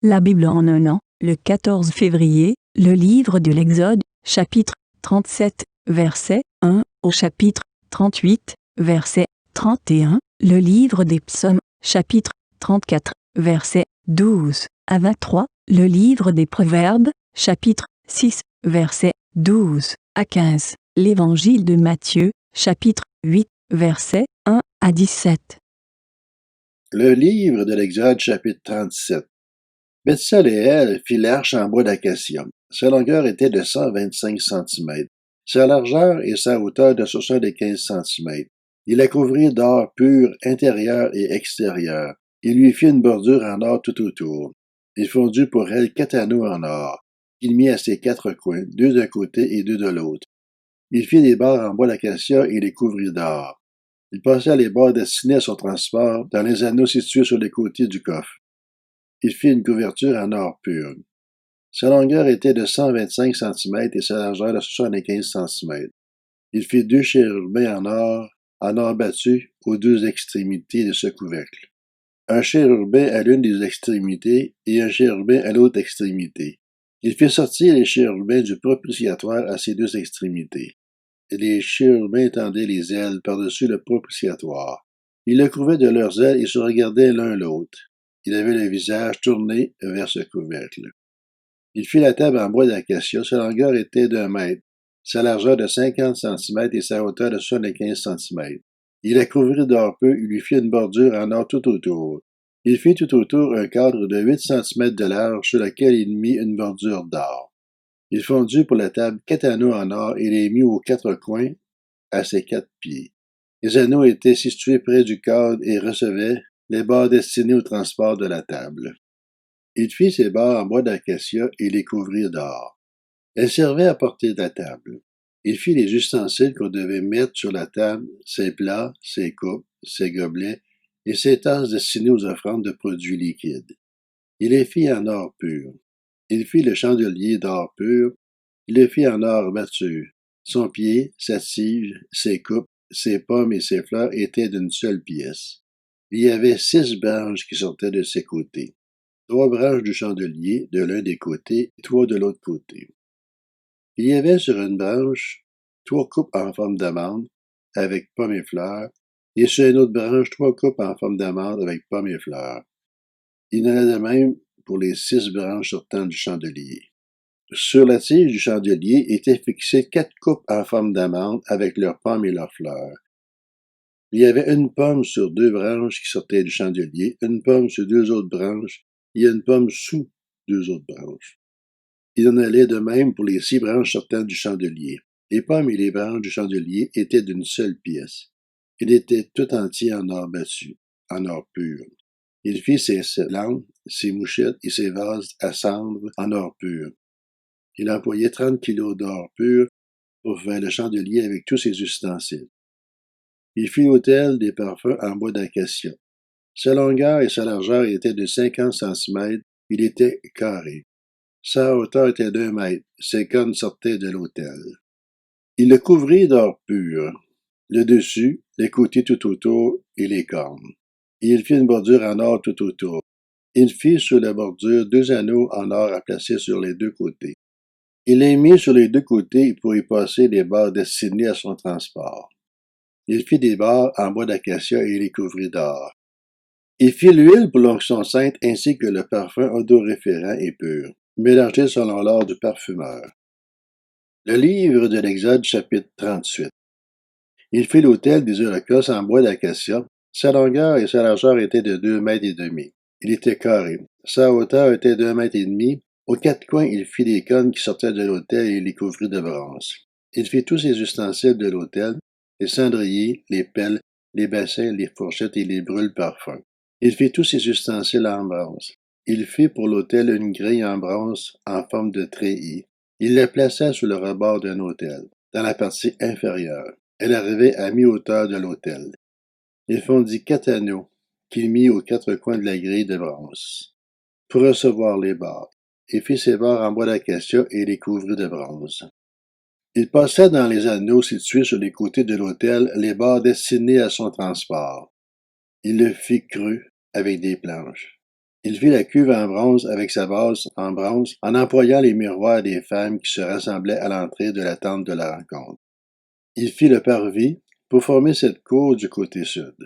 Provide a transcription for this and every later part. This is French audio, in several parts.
La Bible en un an, le 14 février, le livre de l'Exode, chapitre 37, verset 1 au chapitre 38, verset 31, le livre des Psaumes, chapitre 34, verset 12 à 23, le livre des Proverbes, chapitre 6, verset 12 à 15, l'évangile de Matthieu, chapitre 8, verset 1 à 17. Le livre de l'Exode, chapitre 37. Bethsaléel fit l'arche en bois d'acacia. Sa longueur était de 125 centimètres, sa largeur et sa hauteur de 75 centimètres. Il la couvrit d'or pur intérieur et extérieur. Il lui fit une bordure en or tout autour. Il fondit pour elle 4 anneaux en or. Il mit à ses 4 coins, 2 d'un côté et 2 de l'autre. Il fit des barres en bois d'acacia et les couvrit d'or. Il passa les barres destinées à son transport dans les anneaux situés sur les côtés du coffre. Il fit une couverture en or pur. Sa longueur était de 125 centimètres et sa largeur de 75 centimètres. Il fit 2 chérubins en or battu aux 2 extrémités de ce couvercle. Un chérubin à l'une des extrémités et un chérubin à l'autre extrémité. Il fit sortir les chérubins du propitiatoire à ses 2 extrémités. Et les chérubins tendaient les ailes par-dessus le propitiatoire. Ils le couvraient de leurs ailes et se regardaient l'un l'autre. Il avait le visage tourné vers ce couvercle. Il fit la table en bois d'acacia. Sa longueur était d'1 mètre, sa largeur de 50 centimètres et sa hauteur de 75 centimètres. Il la couvrit d'or peu et lui fit une bordure en or tout autour. Il fit tout autour un cadre de 8 centimètres de large sur lequel il mit une bordure d'or. Il fondit pour la table 4 anneaux en or et les mit aux 4 coins à ses 4 pieds. Les anneaux étaient situés près du cadre et recevaient les barres destinées au transport de la table. Il fit ces barres en bois d'acacia et les couvrit d'or. Elles servaient à porter la table. Il fit les ustensiles qu'on devait mettre sur la table, ses plats, ses coupes, ses gobelets et ses tasses destinées aux offrandes de produits liquides. Il les fit en or pur. Il fit le chandelier d'or pur. Il le fit en or battu. Son pied, sa tige, ses coupes, ses pommes et ses fleurs étaient d'une seule pièce. Il y avait 6 branches qui sortaient de ses côtés. 3 branches du chandelier de l'un des côtés et 3 de l'autre côté. Il y avait sur une branche 3 coupes en forme d'amande avec pommes et fleurs, et sur une autre branche 3 coupes en forme d'amande avec pommes et fleurs. Il en a de même pour les 6 branches sortant du chandelier. Sur la tige du chandelier étaient fixées 4 coupes en forme d'amande avec leurs pommes et leurs fleurs. Il y avait une pomme sur 2 branches qui sortaient du chandelier, une pomme sur 2 autres branches et une pomme sous 2 autres branches. Il en allait de même pour les 6 branches sortant du chandelier. Les pommes et les branches du chandelier étaient d'une seule pièce. Il était tout entier en or battu, en or pur. Il fit ses lampes, ses mouchettes et ses vases à cendre en or pur. Il employait 30 kilos d'or pur pour faire le chandelier avec tous ses ustensiles. Il fit l'autel des parfums en bois d'acacia. Sa longueur et sa largeur étaient de 50 centimètres. Il était carré. Sa hauteur était d'1 mètre. Ses cornes sortaient de l'autel. Il le couvrit d'or pur, le dessus, les côtés tout autour et les cornes. Et il fit une bordure en or tout autour. Il fit sur la bordure 2 anneaux en or à placer sur les 2 côtés. Il les mit sur les 2 côtés pour y passer les barres destinées à son transport. Il fit des barres en bois d'acacia et les couvrit d'or. Il fit l'huile pour l'onction sainte ainsi que le parfum odoriférant et pur, mélangé selon l'ordre du parfumeur. Le livre de l'Exode, chapitre 38. Il fit l'autel des holocaustes en bois d'acacia. Sa longueur et sa largeur étaient de 2 mètres et demi. Il était carré. Sa hauteur était d'1 mètre et demi. Aux 4 coins, il fit les cornes qui sortaient de l'autel et les couvrit de bronze. Il fit tous ses ustensiles de l'autel, les cendriers, les pelles, les bassins, les fourchettes et les brûle-parfums. Il fit tous ses ustensiles en bronze. Il fit pour l'autel une grille en bronze en forme de treillis. Il la plaça sur le rebord d'un autel, dans la partie inférieure. Elle arrivait à mi-hauteur de l'autel. Il fondit 4 anneaux, qu'il mit aux 4 coins de la grille de bronze, pour recevoir les barres, et fit ses barres en bois d'acacia et les couvrit de bronze. Il passa dans les anneaux situés sur les côtés de l'autel les barres destinées à son transport. Il le fit creux avec des planches. Il fit la cuve en bronze avec sa base en bronze en employant les miroirs des femmes qui se rassemblaient à l'entrée de la tente de la rencontre. Il fit le parvis pour former cette cour du côté sud.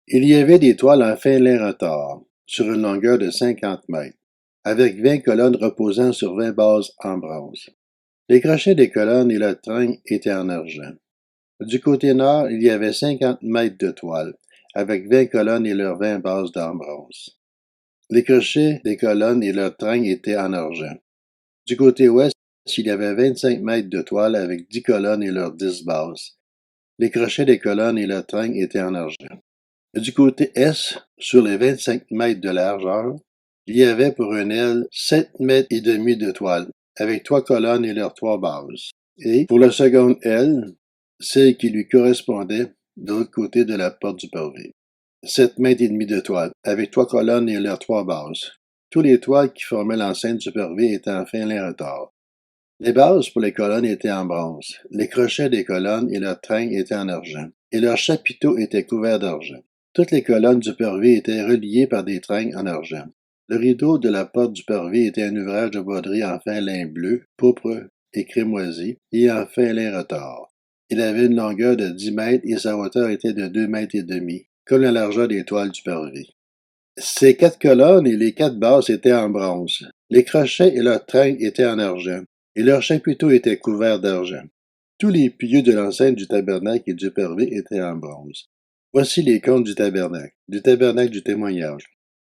Il y avait des toiles en fin lin retors, sur une longueur de 50 mètres, avec 20 colonnes reposant sur 20 bases en bronze. Les crochets des colonnes et le tringle étaient en argent. Du côté nord, il y avait 50 mètres de toile, avec 20 colonnes et leurs 20 bases en bronze. Les crochets des colonnes et leurs tringles étaient en argent. Du côté ouest, il y avait 25 mètres de toile avec 10 colonnes et leurs 10 bases. Les crochets des colonnes et leurs tringles étaient en argent. Du côté est, sur les 25 mètres de largeur, il y avait pour une aile 7 mètres et demi de toile, avec 3 colonnes et leurs 3 bases. Et pour la seconde aile, celle qui lui correspondait de l'autre côté de la porte du parvis. 7 mètres et demi de toile, avec 3 colonnes et leurs 3 bases. Tous les toiles qui formaient l'enceinte du parvis étaient en fin lin retors. Les bases pour les colonnes étaient en bronze. Les crochets des colonnes et leurs tringles étaient en argent. Et leurs chapiteaux étaient couverts d'argent. Toutes les colonnes du parvis étaient reliées par des tringles en argent. Le rideau de la porte du parvis était un ouvrage de broderie en fin lin bleu, pourpre et crémoisi, et en fin lin retors. Il avait une longueur de 10 mètres et sa hauteur était de 2 mètres et demi, comme la largeur des toiles du parvis. Ces 4 colonnes et les 4 bases étaient en bronze. Les crochets et leurs tringles étaient en argent, et leurs chapiteaux étaient couverts d'argent. Tous les piliers de l'enceinte du tabernacle et du parvis étaient en bronze. Voici les comptes du tabernacle du témoignage.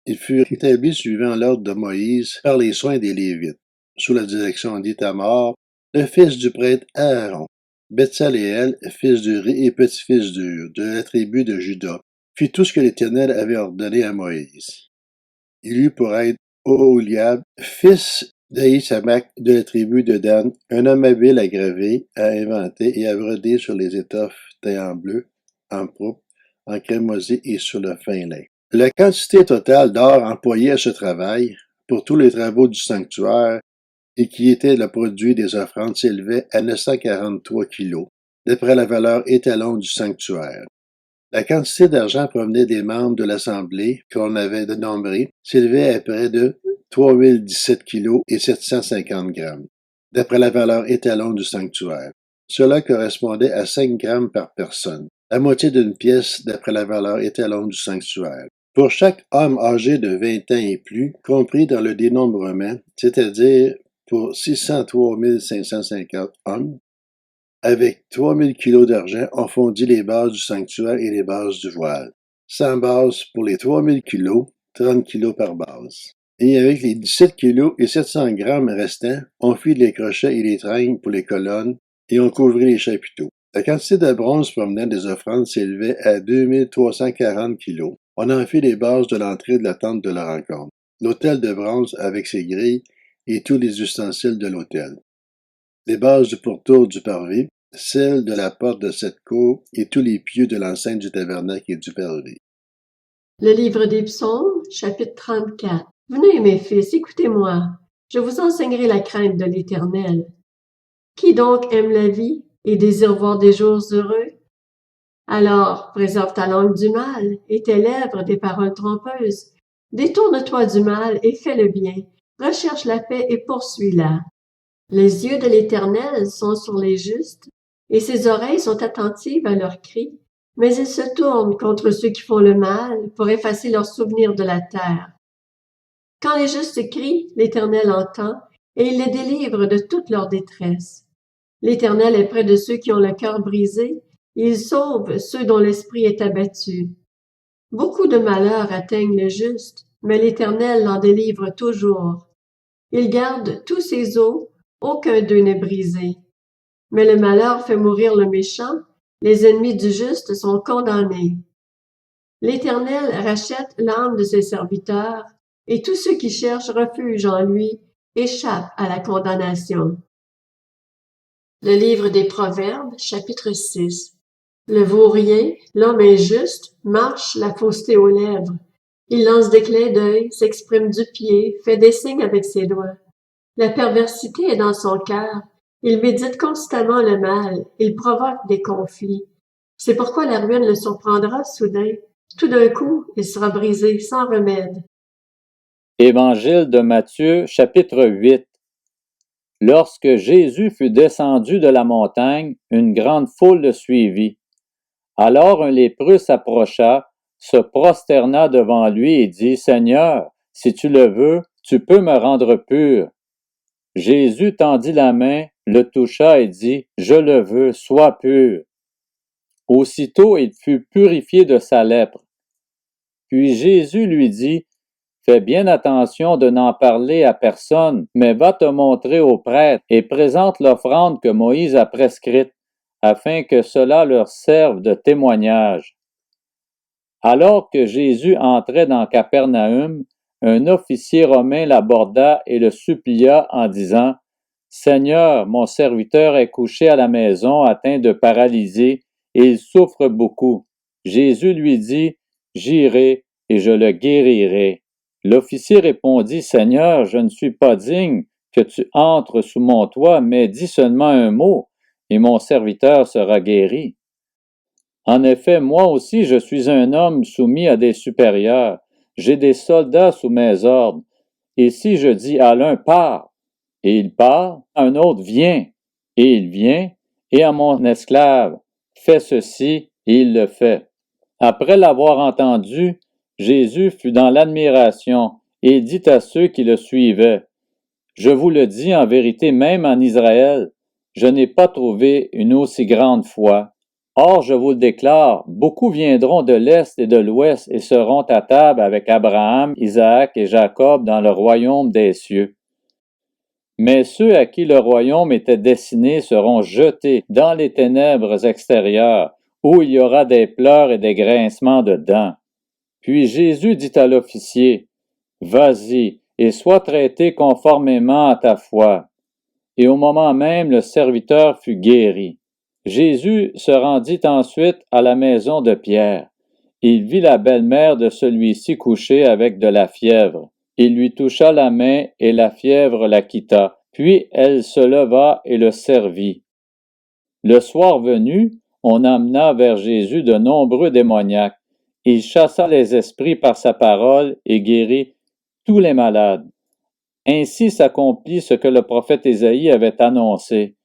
Ils furent établis suivant l'ordre de Moïse par les soins des Lévites, sous la direction d'Ithamar, le fils du prêtre Aaron. Betsaléel, fils d'Uri et petit-fils d'Ur, de la tribu de Juda, fit tout ce que l'Éternel avait ordonné à Moïse. Il eut pour aide Oholiab, fils d'Ahisamach de la tribu de Dan, un homme habile à graver, à inventer et à broder sur les étoffes teintes en bleu, en pourpre, en crémoisi et sur le fin lin. La quantité totale d'or employée à ce travail, pour tous les travaux du sanctuaire, et qui était le produit des offrandes, s'élevait à 943 kilos, d'après la valeur étalon du sanctuaire. La quantité d'argent provenait des membres de l'Assemblée qu'on avait dénombrés s'élevait à près de 3017 kilos et 750 grammes, d'après la valeur étalon du sanctuaire. Cela correspondait à 5 grammes par personne, la moitié d'une pièce d'après la valeur étalon du sanctuaire. Pour chaque homme âgé de 20 ans et plus, compris dans le dénombrement, c'est-à-dire pour 603 550 hommes, avec 3000 kilos d'argent, on fondit les bases du sanctuaire et les bases du voile. 100 bases pour les 3000 kilos, 30 kilos par base. Et avec les 17 kilos et 700 grammes restants, on fit les crochets et les tringles pour les colonnes et on couvrit les chapiteaux. La quantité de bronze provenant des offrandes s'élevait à 2340 kilos. On en fit les bases de l'entrée de la tente de la rencontre, l'autel de bronze avec ses grilles et tous les ustensiles de l'autel, les bases du pourtour du parvis, celles de la porte de cette cour et tous les pieux de l'enceinte du tabernacle et du parvis. Le livre des psaumes, chapitre 34. Venez, mes fils, écoutez-moi. Je vous enseignerai la crainte de l'Éternel. Qui donc aime la vie et désire voir des jours heureux? Alors, préserve ta langue du mal et tes lèvres des paroles trompeuses. Détourne-toi du mal et fais le bien. Recherche la paix et poursuis-la. Les yeux de l'Éternel sont sur les justes, et ses oreilles sont attentives à leurs cris, mais il se tourne contre ceux qui font le mal pour effacer leurs souvenirs de la terre. Quand les justes crient, l'Éternel entend, et il les délivre de toute leur détresse. L'Éternel est près de ceux qui ont le cœur brisé, et il sauve ceux dont l'esprit est abattu. Beaucoup de malheurs atteignent le juste, mais l'Éternel l'en délivre toujours. Il garde tous ses os, aucun d'eux n'est brisé. Mais le malheur fait mourir le méchant, les ennemis du juste sont condamnés. L'Éternel rachète l'âme de ses serviteurs, et tous ceux qui cherchent refuge en lui échappent à la condamnation. Le livre des Proverbes, chapitre 6. Le vaurien, l'homme injuste, marche la fausseté aux lèvres. Il lance des clins d'œil, s'exprime du pied, fait des signes avec ses doigts. La perversité est dans son cœur. Il médite constamment le mal. Il provoque des conflits. C'est pourquoi la ruine le surprendra soudain. Tout d'un coup, il sera brisé sans remède. Évangile de Matthieu, chapitre 8. Lorsque Jésus fut descendu de la montagne, une grande foule le suivit. Alors un lépreux s'approcha, se prosterna devant lui et dit, « Seigneur, si tu le veux, tu peux me rendre pur. » Jésus tendit la main, le toucha et dit, « Je le veux, sois pur. » Aussitôt il fut purifié de sa lèpre. Puis Jésus lui dit, « Fais bien attention de n'en parler à personne, mais va te montrer au prêtre et présente l'offrande que Moïse a prescrite, afin que cela leur serve de témoignage. » Alors que Jésus entrait dans Capernaum, un officier romain l'aborda et le supplia en disant, « Seigneur, mon serviteur est couché à la maison, atteint de paralysie, et il souffre beaucoup. » Jésus lui dit, « J'irai et je le guérirai. » L'officier répondit, « Seigneur, je ne suis pas digne que tu entres sous mon toit, mais dis seulement un mot, et mon serviteur sera guéri. En effet, moi aussi je suis un homme soumis à des supérieurs, j'ai des soldats sous mes ordres, et si je dis à l'un, pars, et il part, à un autre, viens, et il vient, et à mon esclave, fais ceci, et il le fait. » Après l'avoir entendu, Jésus fut dans l'admiration, et il dit à ceux qui le suivaient, « Je vous le dis en vérité, même en Israël, je n'ai pas trouvé une aussi grande foi. Or, je vous le déclare, beaucoup viendront de l'Est et de l'Ouest et seront à table avec Abraham, Isaac et Jacob dans le royaume des cieux. Mais ceux à qui le royaume était destiné seront jetés dans les ténèbres extérieures, où il y aura des pleurs et des grincements de dents. » Puis Jésus dit à l'officier, « Vas-y, et sois traité conformément à ta foi. » Et au moment même, le serviteur fut guéri. Jésus se rendit ensuite à la maison de Pierre. Il vit la belle-mère de celui-ci couchée avec de la fièvre. Il lui toucha la main et la fièvre la quitta. Puis elle se leva et le servit. Le soir venu, on amena vers Jésus de nombreux démoniaques. Il chassa les esprits par sa parole et guérit tous les malades. Ainsi s'accomplit ce que le prophète Ésaïe avait annoncé.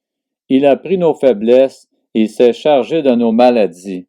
Il a pris nos faiblesses, il s'est chargé de nos maladies.